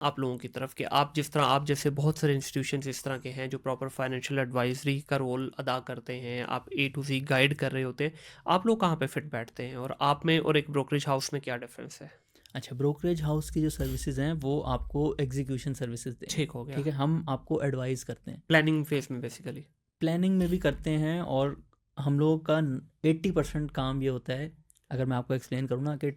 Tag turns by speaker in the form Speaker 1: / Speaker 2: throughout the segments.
Speaker 1: आप लोगों की तरफ कि आप जिस तरह, आप जैसे बहुत सारे इंस्टीट्यूशंस इस तरह के हैं जो प्रॉपर फाइनेंशियल एडवाइजरी का रोल अदा करते हैं, आप ए टू ज़ी गाइड कर रहे होते हैं, आप लोग कहाँ पे फिट बैठते हैं, और आप में और एक ब्रोकरेज हाउस में क्या डिफरेंस है?
Speaker 2: अच्छा, ब्रोकरेज हाउस की जो सर्विसेज हैं वो आपको एग्जीक्यूशन सर्विसेज देंगे।
Speaker 1: ठीक हो गया।
Speaker 2: ठीक है, हम आपको एडवाइस करते हैं,
Speaker 1: प्लानिंग फेज में बेसिकली।
Speaker 2: प्लानिंग में भी करते हैं, और हम लोगों का 80% काम ये होता है, अगर मैं आपको एक्सप्लेन करूँ ना, कि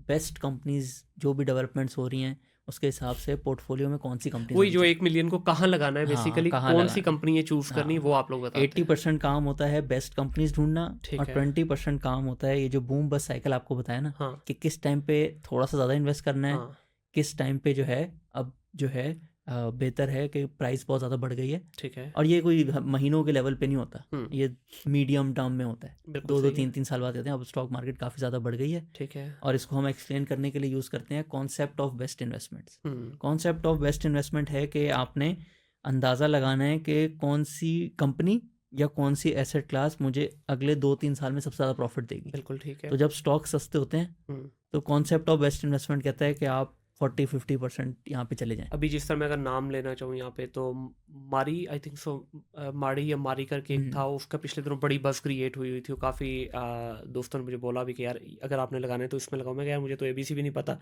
Speaker 2: बेस्ट कंपनीज जो भी डेवलपमेंट्स हो रही हैं उसके हिसाब से पोर्टफोलियो में कौन सी कंपनीज
Speaker 1: वही
Speaker 2: होनी
Speaker 1: जो
Speaker 2: चाहिए।
Speaker 1: 1 मिलियन को कहाँ लगाना है,
Speaker 2: हाँ,
Speaker 1: बेसिकली
Speaker 2: कहाँ
Speaker 1: कौन सी
Speaker 2: लगाना है।
Speaker 1: कंपनी है चूज करनी है,
Speaker 2: हाँ,
Speaker 1: वो आप लोग बताते हैं।
Speaker 2: 80% काम होता है बेस्ट कंपनीज ढूंढना, और
Speaker 1: ठीक है।
Speaker 2: 20% काम होता है ये जो बूम बस साइकिल आपको बताया ना,
Speaker 1: हाँ।
Speaker 2: कि किस टाइम पे थोड़ा सा ज़्यादा इन्वेस्ट करना है,
Speaker 1: हाँ।
Speaker 2: किस टाइम पे जो है अब जो है बेहतर है कि प्राइस बहुत ज़्यादा बढ़ गई है।
Speaker 1: ठीक है।
Speaker 2: और ये कोई महीनों के लेवल पे नहीं होता,
Speaker 1: हम्म।
Speaker 2: ये मीडियम टर्म में होता है।
Speaker 1: बिल्कुल
Speaker 2: दो दो
Speaker 1: सही है।
Speaker 2: तीन तीन साल बाद कहते हैं अब स्टॉक मार्केट काफ़ी ज़्यादा बढ़ गई है,
Speaker 1: ठीक है।
Speaker 2: और इसको हम एक्सप्लेन करने के लिए यूज़ करते हैं concept of best investments.
Speaker 1: Hmm.
Speaker 2: Concept of best investment है कि आपने अंदाज़ा लगाना है कि कौन सी कंपनी या कौन सी एसेट क्लास मुझे अगले 2-3 साल में सबसे ज़्यादा प्रॉफिट देगी।
Speaker 1: बिल्कुल ठीक है।
Speaker 2: तो जब स्टॉक सस्ते होते हैं
Speaker 1: हम्म।
Speaker 2: तो कॉन्सेप्ट ऑफ बेस्ट इन्वेस्टमेंट कहता है कि आप 40-50% यहाँ पे चले जाएं।
Speaker 1: अभी जिस तरह मैं अगर नाम लेना चाहूँ यहाँ पे, तो मारी, आई थिंक सो, माड़ी या मारी करके एक था, उसका पिछले दिनों बड़ी बस क्रिएट हुई हुई थी, वो काफ़ी दोस्तों ने मुझे बोला भी कि यार अगर आपने लगाने तो इसमें लगाओ। मैं यार मुझे तो एबीसी भी नहीं पता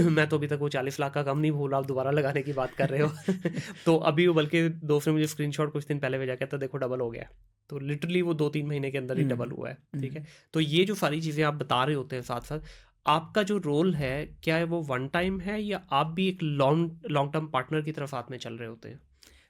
Speaker 1: मैं तो अभी तक वो 40 लाख का कम नहीं भूला, आप दोबारा लगाने की बात कर रहे हो तो अभी वो, बल्कि दोस्त ने मुझे स्क्रीनशॉट कुछ दिन पहले भेजा, कहता देखो डबल हो गया। तो लिटरली वो 2-3 महीने के अंदर ही डबल हुआ है। ठीक है। तो ये जो सारी चीज़ें आप बता रहे होते हैं साथ साथ, आपका जो रोल है, क्या है वो वन टाइम है, या आप भी एक लॉन्ग लॉन्ग टर्म पार्टनर की तरफ साथ में चल रहे होते हैं?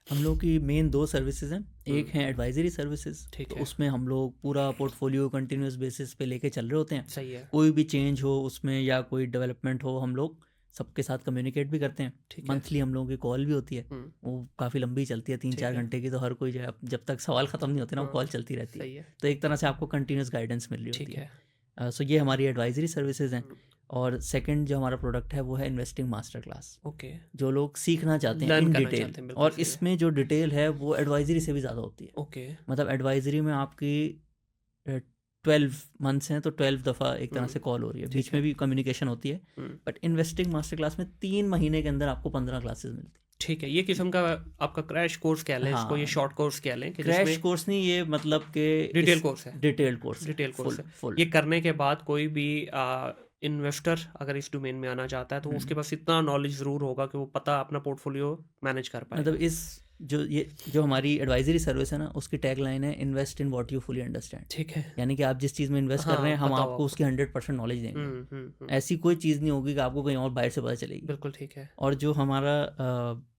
Speaker 2: हम लोग की मेन 2 सर्विसेज हैं। एक
Speaker 1: हम्म।
Speaker 2: है एडवाइजरी सर्विसेज,
Speaker 1: ठीक
Speaker 2: तो
Speaker 1: है।
Speaker 2: उसमें हम लोग पूरा पोर्टफोलियो कंटिन्यूस बेसिस पे लेके चल रहे होते हैं।
Speaker 1: सही है।
Speaker 2: कोई भी चेंज हो उसमें या कोई डेवलपमेंट हो, हम लोग सबके साथ कम्युनिकेट भी करते हैं।
Speaker 1: ठीक है।
Speaker 2: मंथली हम लोगों की कॉल भी होती है,
Speaker 1: हम्म।
Speaker 2: वो काफ़ी लंबी चलती है, तीन
Speaker 1: ठीक
Speaker 2: चार
Speaker 1: है।
Speaker 2: घंटे की। तो हर कोई जो है जब तक सवाल ख़त्म नहीं होते ना, वो
Speaker 1: हाँ।
Speaker 2: कॉल चलती रहती है।
Speaker 1: सही है।
Speaker 2: तो एक तरह से आपको कंटिन्यूस गाइडेंस मिल रही होती
Speaker 1: ठीक है।
Speaker 2: है। सो ये हमारी एडवाइजरी सर्विसेज हैं।
Speaker 1: हम्म।
Speaker 2: और सेकंड जो हमारा प्रोडक्ट है वो है इन्वेस्टिंग मास्टर क्लास,
Speaker 1: ओके।
Speaker 2: जो लोग सीखना चाहते हैं
Speaker 1: लर्न
Speaker 2: इन
Speaker 1: करना
Speaker 2: डिटेल।
Speaker 1: चाहते हैं, बिल्कुल
Speaker 2: और
Speaker 1: सही है।
Speaker 2: इसमें जो डिटेल है वो एडवाइजरी से भी ज़्यादा होती है।
Speaker 1: ओके।
Speaker 2: मतलब एडवाइजरी में आपकी 12 मंथ्स हैं तो 12 दफ़ा एक तरह से कॉल हो रही है,
Speaker 1: ठीक
Speaker 2: बीच में
Speaker 1: है।
Speaker 2: भी कम्युनिकेशन होती है।
Speaker 1: हम्म।
Speaker 2: बट इन्वेस्टिंग मास्टर क्लास में 3 महीने के अंदर आपको 15 क्लासेस मिलती
Speaker 1: ठीक है, ये किस्म का आपका क्रैश कोर्स कह
Speaker 2: है।
Speaker 1: लें इसको, ये
Speaker 2: हाँ,
Speaker 1: शॉर्ट कोर्स कह लें कि
Speaker 2: क्रैश
Speaker 1: जिसमें
Speaker 2: कोर्स नहीं, ये मतलब कि
Speaker 1: डिटेल
Speaker 2: इस
Speaker 1: कोर्स है।
Speaker 2: डिटेल्ड कोर्स है,
Speaker 1: डिटेल कोर्स
Speaker 2: फुल
Speaker 1: है।
Speaker 2: फुल।
Speaker 1: ये करने के बाद कोई भी इन्वेस्टर अगर इस डोमेन में आना चाहता है, तो उसके पास इतना नॉलेज ज़रूर होगा कि वो पता अपना पोर्टफोलियो मैनेज कर
Speaker 2: मतलब
Speaker 1: पाएगा।
Speaker 2: इस जो हमारी एडवाइजरी सर्विस है ना, उसकी टैगलाइन है invest in what you fully understand.
Speaker 1: ठीक है।
Speaker 2: यानी कि आप जिस चीज़ में इन्वेस्ट कर रहे
Speaker 1: हाँ,
Speaker 2: हैं, हम
Speaker 1: पता हो
Speaker 2: आपको
Speaker 1: आपको।
Speaker 2: उसकी 100% नॉलेज देंगे।
Speaker 1: हम्म।
Speaker 2: ऐसी कोई चीज़ नहीं होगी कि आपको कहीं और बाहर से पता चलेगी।
Speaker 1: बिल्कुल ठीक है।
Speaker 2: और जो हमारा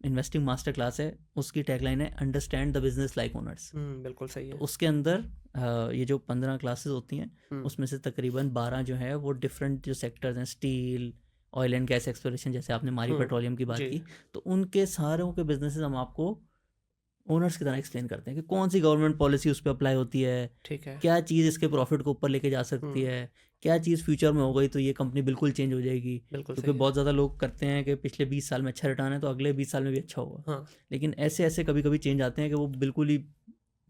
Speaker 2: इन्वेस्टिंग मास्टर क्लास है, उसकी टैगलाइन है understand the business like owners.
Speaker 1: बिल्कुल सही
Speaker 2: तो
Speaker 1: है।
Speaker 2: उसके अंदर ये जो 15 क्लासेस होती हैं,
Speaker 1: हम्म।
Speaker 2: उसमें से तकरीबन 12 जो है वो डिफरेंट जो सेक्टर्स हैं, steel, oil and gas exploration, जैसे आपने मारी पेट्रोलियम की बात
Speaker 1: जी।
Speaker 2: की, तो उनके सारों के बिजनेसेस हम आपको ओनर्स की तरह एक्सप्लेन करते हैं कि कौन सी गवर्नमेंट पॉलिसी उस पर अप्लाई होती है,
Speaker 1: ठीक है।
Speaker 2: क्या चीज़ इसके प्रॉफिट को ऊपर लेके जा सकती
Speaker 1: हम्म।
Speaker 2: है, क्या चीज़ फ्यूचर में हो गई तो ये कंपनी बिल्कुल चेंज हो जाएगी।
Speaker 1: बिल्कुल
Speaker 2: क्योंकि
Speaker 1: सही है।
Speaker 2: बहुत ज़्यादा लोग करते हैं कि पिछले 20 साल में अच्छा रिटर्न है तो अगले 20 साल में भी अच्छा होगा,
Speaker 1: हाँ।
Speaker 2: लेकिन ऐसे ऐसे कभी कभी चेंज आते हैं कि वो बिल्कुल ही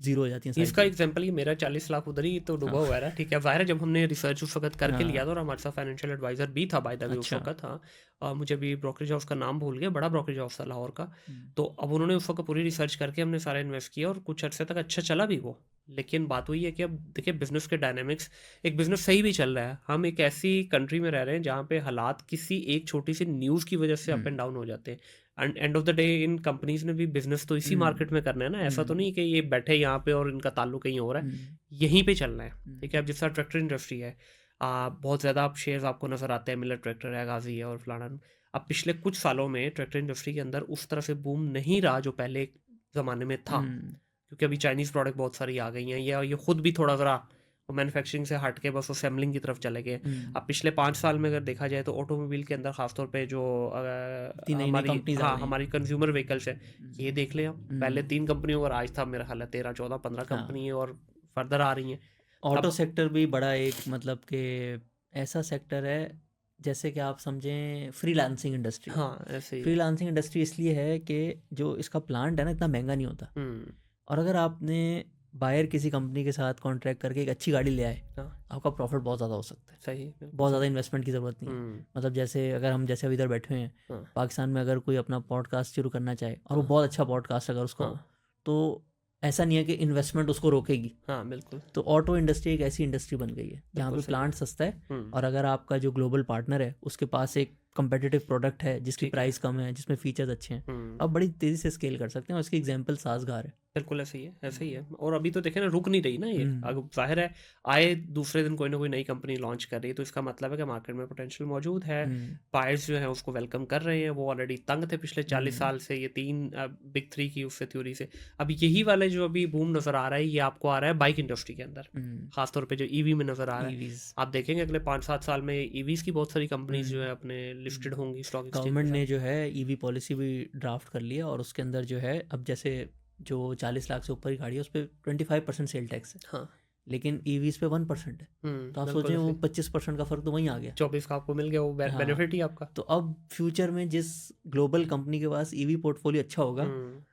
Speaker 2: ज़ीरो हो जाती हैं सारी
Speaker 1: इसका
Speaker 2: चीज़ें।
Speaker 1: एग्जांपल, ये मेरा 40 लाख उधर ही तो डूबा
Speaker 2: हाँ,
Speaker 1: हुआ है ना। ठीक है, ज़ाहिर है जब हमने रिसर्च उस वक्त करके लिया
Speaker 2: हाँ,
Speaker 1: था, और हमारे साथ फाइनेंशियल एडवाइज़र भी था बाय द वे उस
Speaker 2: अच्छा।
Speaker 1: वक्त। हाँ। मुझे अभी ब्रोकरेज हाउस का नाम भूल गया, बड़ा ब्रोकरेज हाउस था लाहौर का।
Speaker 2: हम्म,
Speaker 1: तो अब उन्होंने उस वक्त पूरी रिसर्च करके हमने सारा इन्वेस्ट किया, और कुछ अर्से तक अच्छा चला भी वो। लेकिन बात वही है कि अब देखिए बिजनेस के डायनेमिक्स, एक बिजनेस सही भी चल रहा है, हम एक ऐसी कंट्री में रह रहे हैं जहाँ पे हालात किसी एक छोटी सी न्यूज़ की वजह से अप एंड
Speaker 2: हम्म,
Speaker 1: डाउन हो जाते हैं। And end of the day in companies ने भी बिजनेस तो इसी
Speaker 2: हम्म,
Speaker 1: मार्केट में करना है ना, ऐसा तो
Speaker 2: हम्म,
Speaker 1: नहीं कि ये बैठे यहाँ पे और इनका ताल्लुक कहीं हो रहा है।
Speaker 2: हम्म,
Speaker 1: यहीं पे चलना है। ठीक है,
Speaker 2: हम्म,
Speaker 1: अब जिस तरह ट्रैक्टर इंडस्ट्री है, बहुत ज़्यादा अब शेयर्स आपको नज़र आते हैं, मिलर ट्रैक्टर है, गाजी है और फलाना। अब पिछले कुछ सालों में ट्रैक्टर इंडस्ट्री के अंदर उस तरह से बूम नहीं रहा जो पहले ज़माने में था,
Speaker 2: हम्म,
Speaker 1: क्योंकि अभी चाइनीज़ प्रोडक्ट बहुत सारी आ गई हैं, या ये खुद भी थोड़ा ज़रा मैन्युफैक्चरिंग से हट के बस असेंबलिंग की तरफ चले गए।
Speaker 2: हम्म।
Speaker 1: अब पिछले 5 साल में अगर देखा जाए तो ऑटोमोबाइल के अंदर खासतौर पे जो
Speaker 2: इतनी नई नई
Speaker 1: हमारी,
Speaker 2: कंपनीज आ
Speaker 1: हाँ,
Speaker 2: गई हैं।
Speaker 1: हमारी कंज्यूमर व्हीकल्स है, ये देख लें। हम पहले
Speaker 2: हम्म,
Speaker 1: 3 कंपनियों और आज था मेरा ख्याल है 13, 14, 15
Speaker 2: हाँ।
Speaker 1: कंपनी है, और फर्दर आ रही हैं।
Speaker 2: ऑटो
Speaker 1: अब
Speaker 2: सेक्टर भी बड़ा एक मतलब कि ऐसा सेक्टर है, जैसे कि आप समझें फ्रीलांसिंग इंडस्ट्री है।
Speaker 1: हाँ, ऐसे ही है।
Speaker 2: फ्रीलांसिंग इंडस्ट्री इसलिए है कि जो इसका प्लांट है ना, इतना महंगा नहीं होता।
Speaker 1: हम्म।
Speaker 2: और अगर आपने बायर किसी कंपनी के साथ कॉन्ट्रैक्ट करके एक अच्छी गाड़ी ले आए,
Speaker 1: हाँ
Speaker 2: आपका प्रॉफिट बहुत ज़्यादा हो सकता है।
Speaker 1: सही बिल्कुल
Speaker 2: बहुत ज़्यादा इन्वेस्टमेंट की ज़रूरत नहीं है।
Speaker 1: हम्म
Speaker 2: मतलब जैसे अगर हम जैसे अभी इधर बैठे हुए हैं,
Speaker 1: हाँ
Speaker 2: पाकिस्तान में अगर कोई अपना पॉडकास्ट शुरू करना चाहे और वो
Speaker 1: हाँ
Speaker 2: बहुत अच्छा पॉडकास्ट अगर उसका हो,
Speaker 1: हाँ
Speaker 2: तो ऐसा नहीं है कि इन्वेस्टमेंट उसको रोकेगी।
Speaker 1: हाँ बिल्कुल
Speaker 2: तो ऑटो इंडस्ट्री एक ऐसी इंडस्ट्री बन गई है जहाँ
Speaker 1: बिल्कुल
Speaker 2: पे
Speaker 1: सही
Speaker 2: प्लांट सस्ता है,
Speaker 1: हम्म
Speaker 2: और अगर आपका जो ग्लोबल पार्टनर है उसके पास एक कंपेटिटिव प्रोडक्ट है जिसकी
Speaker 1: ठीक है
Speaker 2: प्राइस कम है, जिसमें फीचर्स अच्छे हैं,
Speaker 1: हम्म
Speaker 2: आप बड़ी तेज़ी से स्केल कर सकते हैं। और इसकी एग्जांपल साजगार है।
Speaker 1: बिल्कुल ऐसे ही है और अभी तो देखे ना रुक नहीं रही ना ये
Speaker 2: हम्म,
Speaker 1: अगर जाहिर है आए दूसरे दिन कोई ना कोई नई कंपनी लॉन्च कर रही है तो इसका मतलब है कि मार्केट में पोटेंशियल मौजूद है
Speaker 2: हम्म,
Speaker 1: बायर्स जो है उसको वेलकम कर रहे हैं वो ऑलरेडी तंग थे पिछले 40
Speaker 2: हम्म,
Speaker 1: साल से ये तीन बिग थ्री की उससे थ्योरी से अब यही वाले जो अभी बूम नज़र आ रहा है ये आपको आ रहा है बाइक इंडस्ट्री के अंदर खासतौर पे जो ईवी में नज़र आ रहा है
Speaker 2: ईवीज।
Speaker 1: आप देखेंगे अगले 5-7 साल में ईवीज की बहुत सारी कंपनीज जो है अपने लिस्टेड होंगी स्टॉक एक्सचेंज
Speaker 2: गवर्नमेंट
Speaker 1: के
Speaker 2: ने
Speaker 1: साथ
Speaker 2: जो है ईवी पॉलिसी भी ड्राफ्ट कर लिया, और उसके अंदर जो है अब जैसे जो 40 लाख से ऊपर की गाड़ी है उस पर 25% सेल टैक्स है,
Speaker 1: हाँ
Speaker 2: लेकिन ईवीज पे 1% है। तो आप
Speaker 1: बिल्कुल
Speaker 2: सोचें वो
Speaker 1: ऐसे
Speaker 2: 25% का फ़र्क तो वहीं आ गया।
Speaker 1: 24 का आपको मिल गया वो
Speaker 2: हाँ,
Speaker 1: बेनिफिट ही आपका
Speaker 2: तो अब फ्यूचर में जिस ग्लोबल कंपनी के पास ईवी पोर्टफोलियो अच्छा होगा,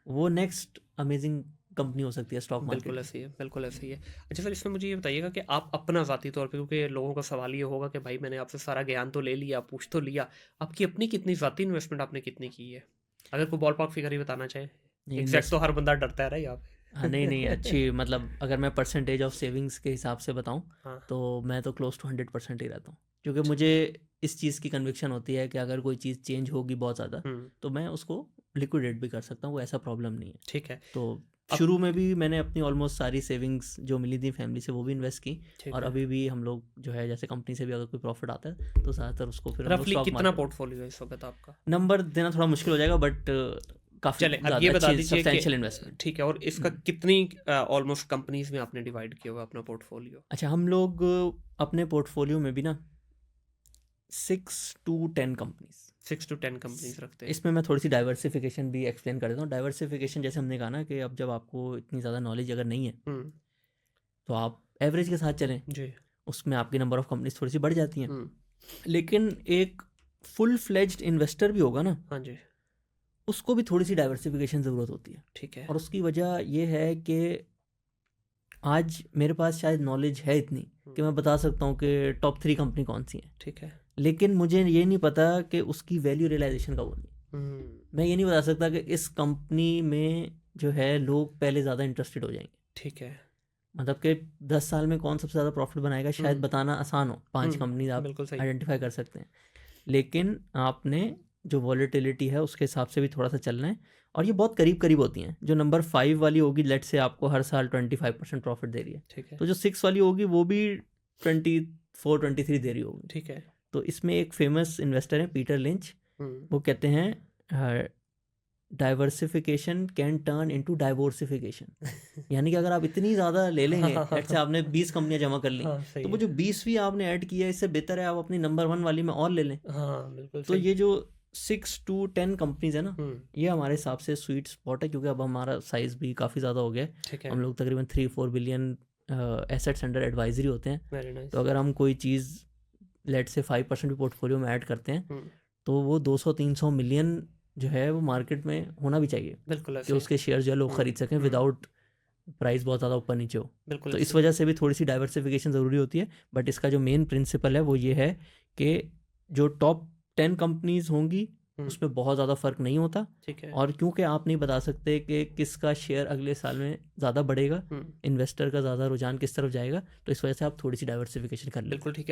Speaker 2: वो नेक्स्ट अमेजिंग कंपनी हो सकती है स्टॉक मार्केट
Speaker 1: बिल्कुल
Speaker 2: में।
Speaker 1: ऐसे ही है बिल्कुल ऐसे ही है अच्छा सर इसमें मुझे ये बताइएगा कि आप अपना ज़ाती तौर पे क्योंकि लोगों का सवाल ये होगा कि भाई मैंने आपसे सारा ज्ञान तो ले लिया पूछ तो लिया आपकी अपनी कितनी ज़ाती इन्वेस्टमेंट आपने कितनी की है अगर कोई बॉल पार्क फिगर ही बताना चाहे
Speaker 2: ये
Speaker 1: एग्जैक्ट तो
Speaker 2: इन्वेस्ट
Speaker 1: हर बंदा डरता है रहा यहाँ
Speaker 2: हाँ, नहीं नहीं,
Speaker 1: पे
Speaker 2: अच्छी मतलब अगर मैं परसेंटेज ऑफ सेविंग्स के हिसाब से बताऊं,
Speaker 1: हाँ
Speaker 2: तो मैं तो क्लोज टू 100% ही रहता हूँ, क्योंकि मुझे इस चीज़ की कन्विक्शन होती है कि अगर कोई चीज़ चेंज होगी बहुत ज़्यादा तो मैं उसको लिक्विडेट भी कर सकता हूँ, वो ऐसा प्रॉब्लम नहीं है।
Speaker 1: ठीक है
Speaker 2: तो
Speaker 1: अब
Speaker 2: शुरू में भी मैंने अपनी ऑलमोस्ट सारी सेविंग्स जो मिली थी फैमिली से वो भी इन्वेस्ट की,
Speaker 1: ठीक
Speaker 2: और
Speaker 1: है
Speaker 2: अभी भी हम लोग जो है जैसे कंपनी से भी अगर कोई प्रॉफिट आता है तो ज़्यादातर उसको फिर हम लोग
Speaker 1: रफली
Speaker 2: स्टॉक
Speaker 1: कितना
Speaker 2: मार्केट।
Speaker 1: पोर्टफोलियो है इस वक्त आपका
Speaker 2: नंबर देना थोड़ा मुश्किल हो जाएगा, बट काफ़ी
Speaker 1: चले अब
Speaker 2: ज़्यादा
Speaker 1: ये बता
Speaker 2: अच्छी
Speaker 1: दीजिए कि
Speaker 2: सब्सटेंशियल इन्वेस्टमेंट।
Speaker 1: ठीक है और इसका कितनी ऑलमोस्ट कंपनीज में आपने डिवाइड किया हुआ अपना पोर्टफोलियो
Speaker 2: अच्छा, हम लोग अपने पोर्टफोलियो में भी ना 6 to 10 कंपनीज,
Speaker 1: 6 to 10 कंपनीज रखते हैं
Speaker 2: इसमें मैं थोड़ी सी डाइवर्सिफिकेशन भी एक्सप्लेन कर देता हूँ। डाइवर्सिफिकेशन जैसे हमने कहा ना कि अब जब आपको इतनी ज़्यादा नॉलेज अगर नहीं है तो आप एवरेज के साथ चलें,
Speaker 1: जी
Speaker 2: उसमें आपकी नंबर ऑफ कंपनीज थोड़ी सी बढ़ जाती हैं।
Speaker 1: हम्म
Speaker 2: लेकिन एक फुल फ्लेज्ड इन्वेस्टर भी होगा ना,
Speaker 1: हाँ जी
Speaker 2: उसको भी थोड़ी सी डाइवर्सिफिकेशन ज़रूरत होती है।
Speaker 1: ठीक है
Speaker 2: और उसकी वजह ये है कि आज मेरे पास शायद नॉलेज है इतनी कि मैं बता सकता हूँ कि टॉप 3 कंपनी कौन सी हैं,
Speaker 1: ठीक है
Speaker 2: लेकिन मुझे ये नहीं पता कि उसकी वैल्यू रियलाइजेशन का वो नहीं। मैं ये नहीं बता सकता कि इस कंपनी में जो है लोग पहले ज़्यादा इंटरेस्टेड हो जाएंगे।
Speaker 1: ठीक है
Speaker 2: मतलब कि 10 साल में कौन सबसे ज़्यादा प्रॉफिट बनाएगा शायद बताना आसान हो, 5 कंपनी आप
Speaker 1: बिल्कुल सही
Speaker 2: आइडेंटिफाई कर सकते हैं, लेकिन आपने जो वॉलेटिलिटी है उसके हिसाब से भी थोड़ा सा चलना है। और ये बहुत करीब करीब होती हैं। जो नंबर 5 वाली होगी, लेट से आपको हर साल 25% प्रॉफिट दे रही है,
Speaker 1: ठीक है
Speaker 2: तो जो 6 वाली होगी वो भी 24-23 दे रही होगी।
Speaker 1: ठीक है
Speaker 2: तो इसमें एक फेमस इन्वेस्टर हैं पीटर लिंच, वो कहते हैं डाइवर्सिफिकेशन कैन टर्न इनटू डाइवोर्सिफिकेशन। यानी कि अगर आप इतनी ज़्यादा ले लेंगे, लेट से आपने 20 कंपनियां जमा कर ली,
Speaker 1: हाँ सही
Speaker 2: तो वो
Speaker 1: है
Speaker 2: जो 20वीं आपने ऐड की है, इससे बेहतर है आप अपनी नंबर 1 वाली में और ले लें।
Speaker 1: हाँ बिल्कुल
Speaker 2: तो
Speaker 1: सही
Speaker 2: ये जो 6 to 10 कंपनीज है ना,
Speaker 1: हम्म
Speaker 2: ये हमारे हिसाब से स्वीट स्पॉट है, क्योंकि अब हमारा साइज़ भी काफ़ी ज़्यादा हो गया है।
Speaker 1: ठीक है
Speaker 2: हम लोग तकरीबन 3-4 बिलियन एसेट्स अंडर एडवाइजरी होते हैं।
Speaker 1: वेरी नाइस
Speaker 2: तो अगर हम कोई चीज़ लेट से 5% भी पोर्टफोलियो में ऐड करते हैं, तो वो 200-300 मिलियन जो है वो मार्केट में होना भी चाहिए
Speaker 1: बिल्कुल
Speaker 2: कि
Speaker 1: ऐसे
Speaker 2: उसके शेयर जो है लोग खरीद सकें विदाउट प्राइस बहुत ज़्यादा ऊपर नीचे हो।
Speaker 1: बिल्कुल
Speaker 2: तो इस
Speaker 1: ऐसे
Speaker 2: वजह से भी थोड़ी सी डाइवर्सिफिकेशन ज़रूरी होती है। बट इसका जो मेन प्रिंसिपल है वो ये है कि जो टॉप 10 कंपनीज होंगी उसमें बहुत ज़्यादा फ़र्क नहीं होता।
Speaker 1: ठीक है
Speaker 2: और क्योंकि आप नहीं बता सकते कि किसका शेयर अगले साल में ज़्यादा बढ़ेगा, इन्वेस्टर का ज़्यादा रुझान किस तरफ जाएगा, तो इस वजह से आप थोड़ी सी डाइवर्सिफिकेशन कर लें।
Speaker 1: बिल्कुल ठीक है